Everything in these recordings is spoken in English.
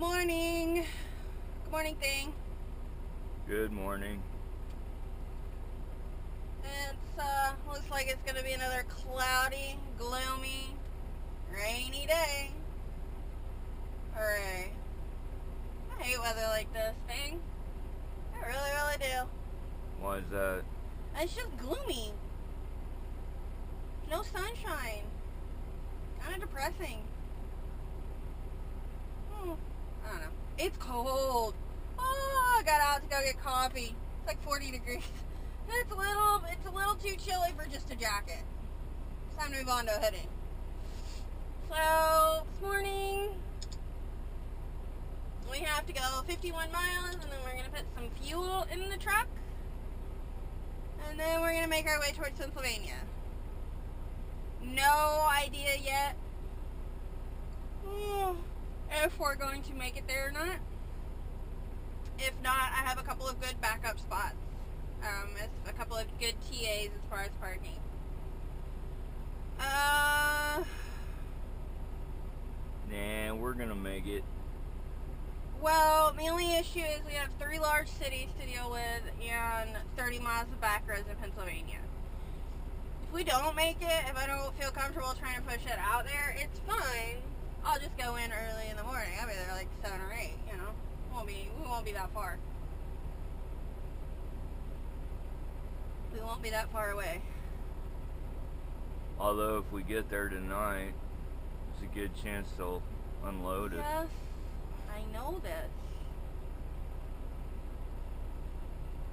Good morning. Good morning, thing. Good morning. It's, looks like it's gonna be another cloudy, gloomy, rainy day. Hooray. I hate weather like this, thing. I really, really do. Why is that? It's just gloomy. No sunshine. Kind of depressing. I don't know. It's cold. Oh, I got out to go get coffee. It's like 40 degrees. It's a little too chilly for just a jacket. It's time to move on to a hoodie. So, this morning, we have to go 51 miles, and then we're going to put some fuel in the truck. And then we're going to make our way towards Pennsylvania. No idea yet if we're going to make it there or not. If not, I have a couple of good backup spots. A couple of good TAs as far as parking. Nah, we're gonna make it. Well, the only issue is we have 3 large cities to deal with and 30 miles of back roads in Pennsylvania. If we don't make it, if I don't feel comfortable trying to push it out there, it's fine. I'll just go in early in the morning. I'll be there like 7 or 8, you know. We won't be that far. We won't be that far away. Although if we get there tonight, there's a good chance they'll unload it. Yes, I know this.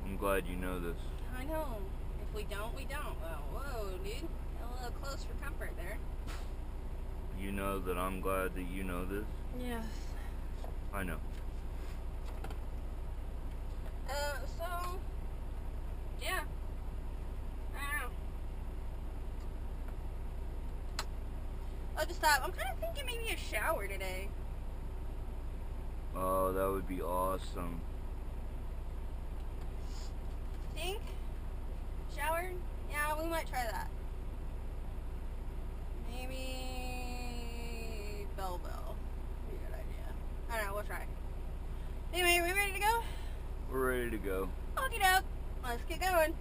I'm glad you know this. I know. If we don't, we don't. Well, whoa, dude. A little close for comfort there. You know that I'm glad that you know this? Yes. I know. So, yeah. I don't know. I'll just stop. I'm kind of thinking maybe a shower today. Oh, that would be awesome. Think? Shower? Yeah, we might try that. Maybe Belleville. Be a good idea. I don't know, we'll try. Anyway, are we ready to go? We're ready to go. Okie doke. Let's get going.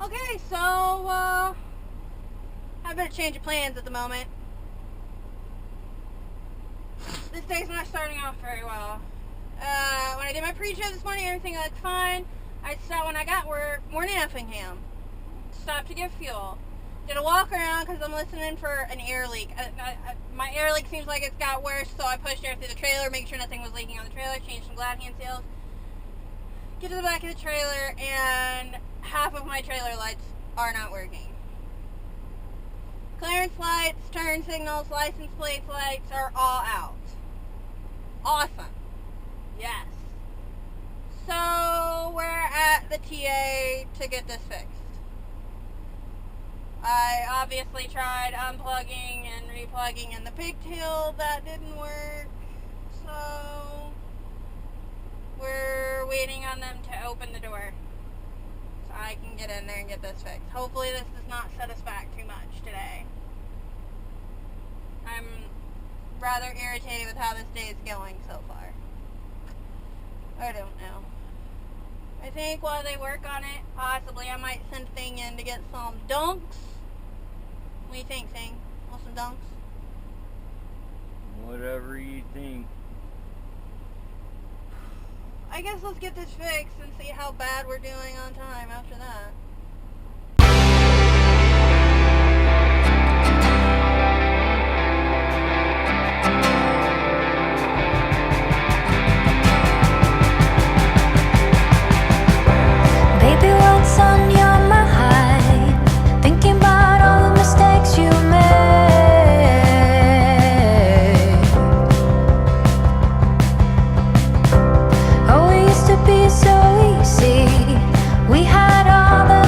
Okay, so, I better change of plans at the moment. This day's not starting off very well. When I did my pre-show this morning, everything looked fine. I stopped when I got work, morning Effingham. Stopped to get fuel. Did a walk around because I'm listening for an air leak. My air leak seems like it's got worse, so I pushed air through the trailer, make sure nothing was leaking on the trailer, changed some glad hand seals. Get to the back of the trailer, and half of my trailer lights are not working. Clearance lights, turn signals, license plate lights are all out. Awesome. Yes. So we're at the TA to get this fixed. I obviously tried unplugging and replugging in the pigtail. That didn't work. So we're waiting on them to open the door so I can get in there and get this fixed. Hopefully this does not set us back too much today. I'm rather irritated with how this day is going so far. I don't know. I think while they work on it, possibly I might send Thing in to get some dunks. What do you think, Thing? Want some dunks? Whatever you think. I guess let's get this fixed and see how bad we're doing on time after that. Baby, what's on your mind? Thinking about all the mistakes you made. Oh, it used to be so easy. We had all the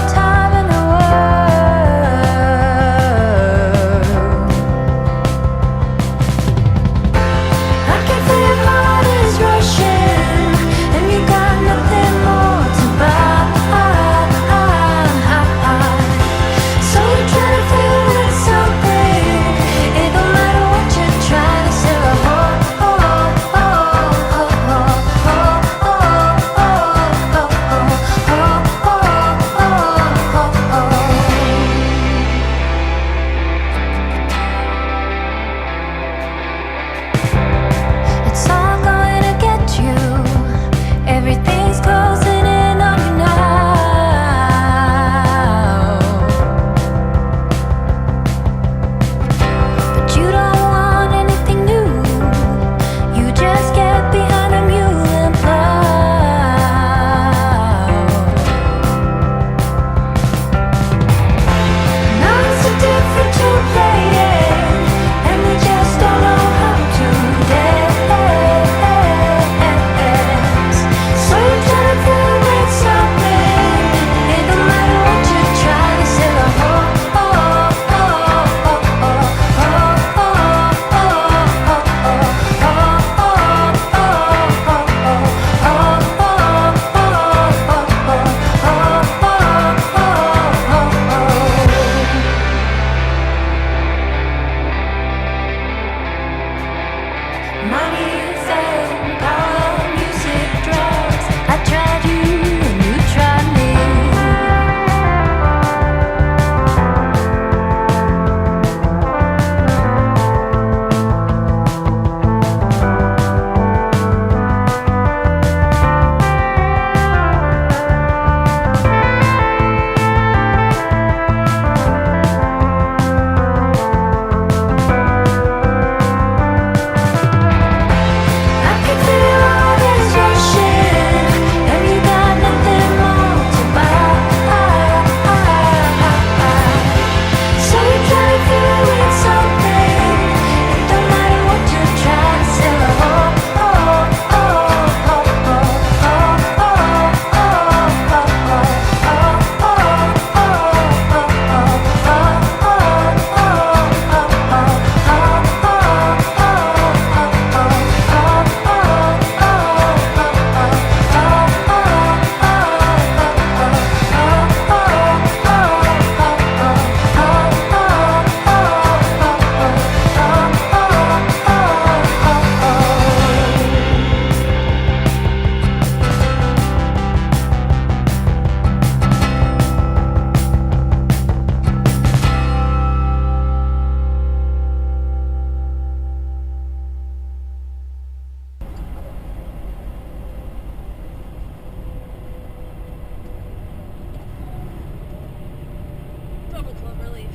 of relief.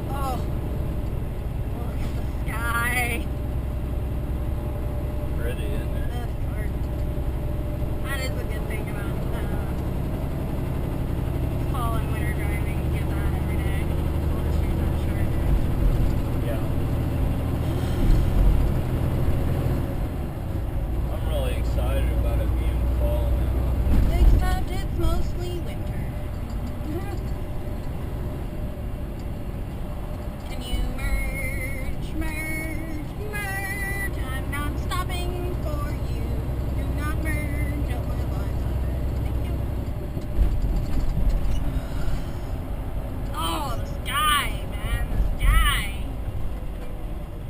Oh, look at the sky. Pretty, isn't it? That's gorgeous. That is a good thing about fall and winter driving. You get that every day. We'll just use that short. Yeah. I'm really excited about it being fall now. Except it's mostly winter. Can you merge, merge, merge? I'm not stopping for you. Do not merge up my line. Thank you. Oh, the sky, man. The sky.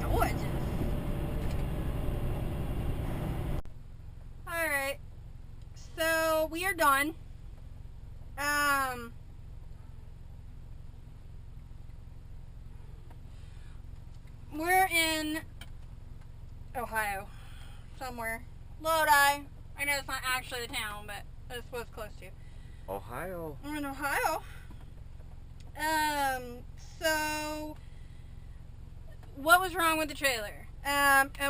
Gorgeous. Alright. So, we are done. We're in Ohio. Somewhere. Lodi. I know it's not actually the town, but that's what it's close to. Ohio. We're in Ohio. So what was wrong with the trailer?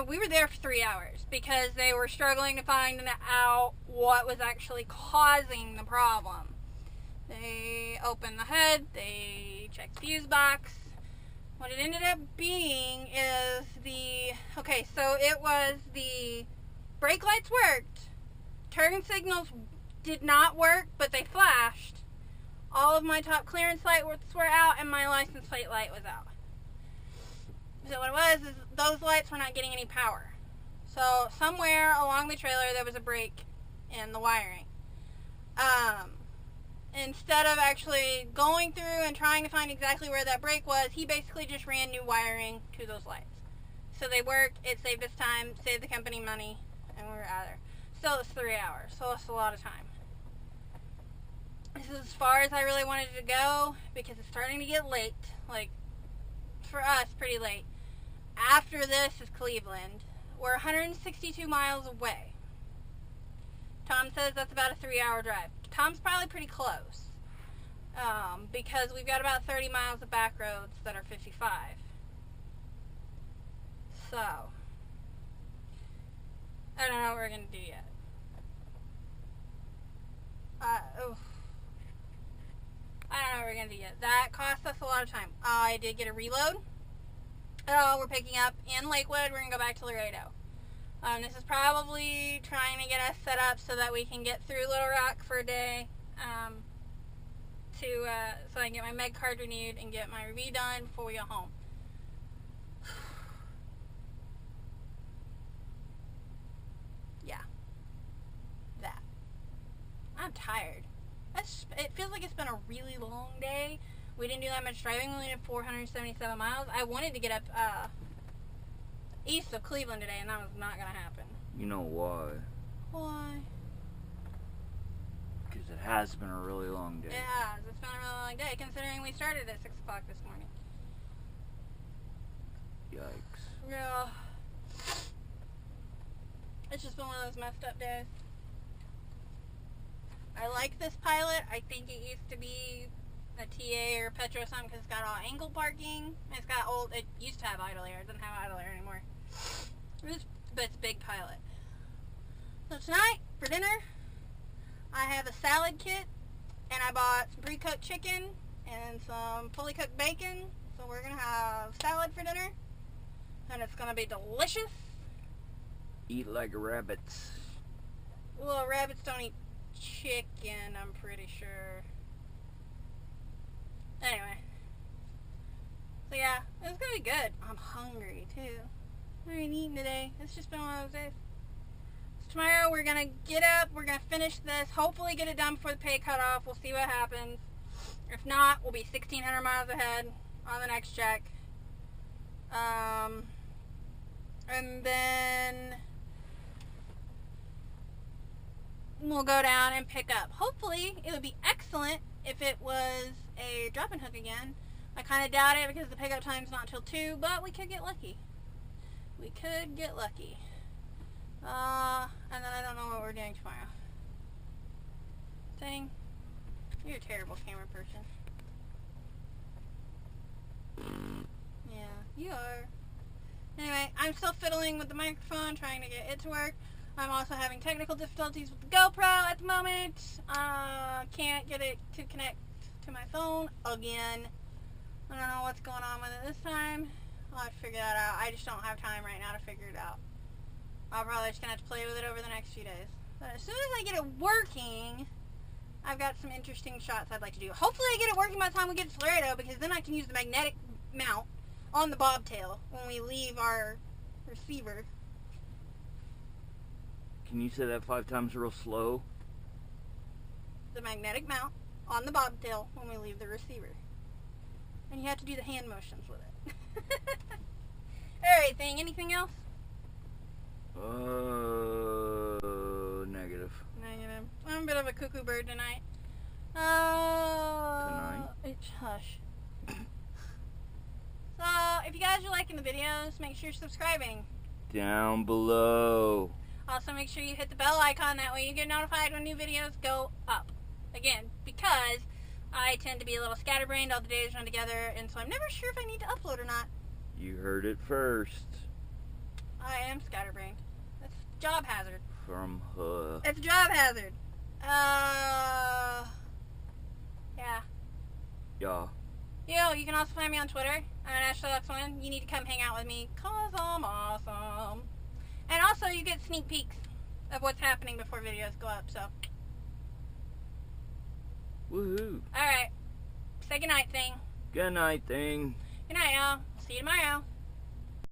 We were there for 3 hours because they were struggling to find out what was actually causing the problem. They opened the hood, they checked the fuse box. What it ended up being is so it was the brake lights worked, turn signals did not work, but they flashed. All of my top clearance lights were out, and my license plate light was out. So what it was is those lights were not getting any power. So somewhere along the trailer there was a break in the wiring. Instead of actually going through and trying to find exactly where that break was, he basically just ran new wiring to those lights. So they worked, it saved us time, saved the company money, and we were out of there. Still, it's 3 hours, so it's a lot of time. This is as far as I really wanted to go because it's starting to get late. Like, for us, pretty late. After this is Cleveland. We're 162 miles away. Tom says that's about a 3-hour drive. Tom's probably pretty close. Because we've got about 30 miles of back roads that are 55. So, I don't know what we're going to do yet. I don't know what we're going to do yet. That cost us a lot of time. I did get a reload. We're picking up in Lakewood. We're going to go back to Laredo. This is probably trying to get us set up so that we can get through Little Rock for a day. So I can get my med card renewed and get my review done before we go home. Yeah. That. I'm tired. It feels like it's been a really long day. We didn't do that much driving. We only did 477 miles. I wanted to get up east of Cleveland today, and that was not going to happen. You know why? Why? Because it has been a really long day. It has. It's been a really long day, considering we started at 6 o'clock this morning. Yikes. Yeah. It's just been one of those messed up days. I like this Pilot. I think it used to be a TA or Petro or something because it's got all angle parking. It used to have idle air. It doesn't have idle air anymore. But it's a big Pilot. So tonight, for dinner, I have a salad kit, and I bought some pre-cooked chicken and some fully cooked bacon. So we're going to have salad for dinner, and it's going to be delicious. Eat like rabbits. Well, rabbits don't eat chicken, I'm pretty sure. Anyway. So yeah, it's gonna be good. I'm hungry too. I haven't eaten today. It's just been one of those days. So tomorrow we're gonna get up, we're gonna finish this, hopefully get it done before the pay cutoff. We'll see what happens. If not, we'll be 1,600 miles ahead on the next check. And then we'll go down and pick up. Hopefully, it would be excellent if it was a drop-and hook again. I kind of doubt it because the pickup time's not till 2, but we could get lucky. We could get lucky. And then I don't know what we're doing tomorrow. Thing. You're a terrible camera person. Yeah, you are. Anyway, I'm still fiddling with the microphone, trying to get it to work. I'm also having technical difficulties with the GoPro at the moment. Can't get it to connect to my phone again. I don't know what's going on with it this time. I'll have to figure that out. I just don't have time right now to figure it out. I'm probably just going to have to play with it over the next few days. But as soon as I get it working, I've got some interesting shots I'd like to do. Hopefully I get it working by the time we get to Laredo, because then I can use the magnetic mount on the bobtail when we leave our receiver. Can you say that 5 times real slow? The magnetic mount on the bobtail when we leave the receiver. And you have to do the hand motions with it. Alright, thing. Anything else? Negative. Negative. I'm a bit of a cuckoo bird tonight. Tonight? It's hush. So, if you guys are liking the videos, make sure you're subscribing. Down below. Also, make sure you hit the bell icon. That way you get notified when new videos go up. Again, because I tend to be a little scatterbrained. All the days run together, and so I'm never sure if I need to upload or not. You heard it first. I am scatterbrained. That's job hazard. From her. It's a job hazard. Yeah. Yeah. Yo, you can also find me on Twitter. I'm Ashley Luxman. You need to come hang out with me, cause I'm awesome. And also, you get sneak peeks of what's happening before videos go up, so. Woohoo. Alright. Say goodnight, thing. Good night, thing. Good night, y'all. See you tomorrow.